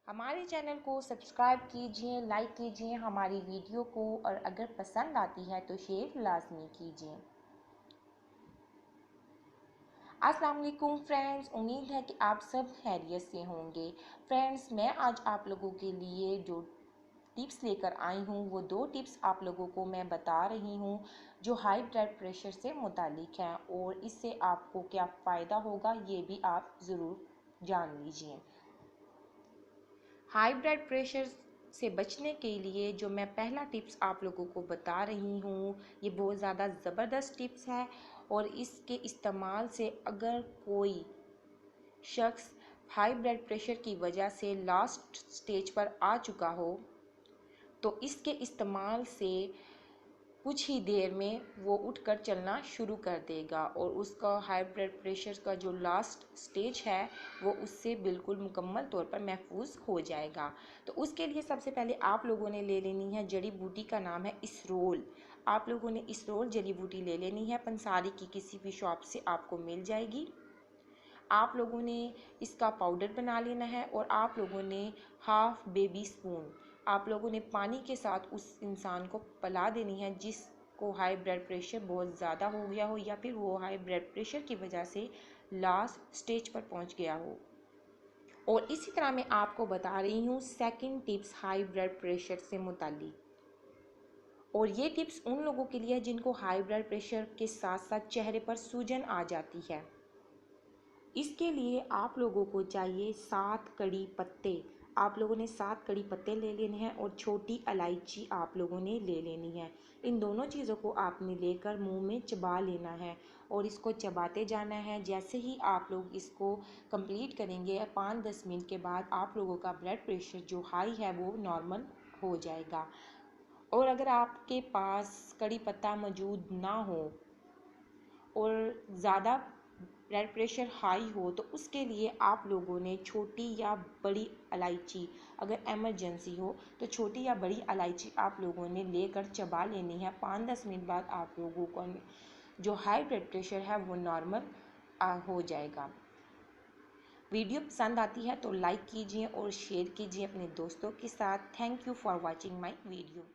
हमारे चैनल को सब्सक्राइब कीजिए, लाइक कीजिए हमारी वीडियो को, और अगर पसंद आती है तो शेयर लाजमी कीजिए। अस्सलाम वालेकुम फ्रेंड्स, उम्मीद है कि आप सब खैरियत से होंगे। फ्रेंड्स, मैं आज आप लोगों के लिए जो टिप्स लेकर आई हूँ वो 2 टिप्स आप लोगों को मैं बता रही हूँ जो हाई ब्लड प्रेशर से मुतालिक हैं, और इससे आपको क्या फ़ायदा होगा ये भी आप ज़रूर जान लीजिए। हाई ब्लड प्रेशर से बचने के लिए जो मैं पहला टिप्स आप लोगों को बता रही हूँ ये बहुत ज़्यादा ज़बरदस्त टिप्स है, और इसके इस्तेमाल से अगर कोई शख्स हाई ब्लड प्रेशर की वजह से लास्ट स्टेज पर आ चुका हो तो इसके इस्तेमाल से कुछ ही देर में वो उठकर चलना शुरू कर देगा, और उसका हाई ब्लड प्रेशर का जो लास्ट स्टेज है वो उससे बिल्कुल मुकम्मल तौर पर महफूज हो जाएगा। तो उसके लिए सबसे पहले आप लोगों ने ले लेनी है जड़ी बूटी का नाम है इसरोल। आप लोगों ने इसरोल जड़ी बूटी ले लेनी है, पंसारी की किसी भी शॉप से आपको मिल जाएगी। आप लोगों ने इसका पाउडर बना लेना है, और आप लोगों ने हाफ बेबी स्पून आप लोगों ने पानी के साथ उस इंसान को पिला देनी है जिसको हाई ब्लड प्रेशर बहुत ज़्यादा हो गया हो, या फिर वो हाई ब्लड प्रेशर की वजह से लास्ट स्टेज पर पहुंच गया हो। और इसी तरह मैं आपको बता रही हूँ second tips high blood pressure से मुतालिक, और ये टिप्स उन लोगों के लिए है जिनको हाई ब्लड प्रेशर के साथ साथ चेहरे पर सूजन आ जाती है। इसके लिए आप लोगों को चाहिए 7 कड़ी पत्ते। आप लोगों ने 7 कड़ी पत्ते ले लेने हैं, और छोटी इलायची आप लोगों ने ले लेनी है। इन दोनों चीज़ों को आपने लेकर मुंह में चबा लेना है, और इसको चबाते जाना है। जैसे ही आप लोग इसको कंप्लीट करेंगे 5-10 मिनट के बाद आप लोगों का ब्लड प्रेशर जो हाई है वो नॉर्मल हो जाएगा। और अगर आपके पास कड़ी पत्ता मौजूद ना हो और ज़्यादा ब्लड प्रेशर हाई हो तो उसके लिए आप लोगों ने छोटी या बड़ी इलायची, अगर इमरजेंसी हो तो छोटी या बड़ी इलायची आप लोगों ने लेकर चबा लेनी है। 5-10 मिनट बाद आप लोगों को जो हाई ब्लड प्रेशर है वो नॉर्मल हो जाएगा। वीडियो पसंद आती है तो लाइक कीजिए और शेयर कीजिए अपने दोस्तों के साथ। Thank you for watching my video.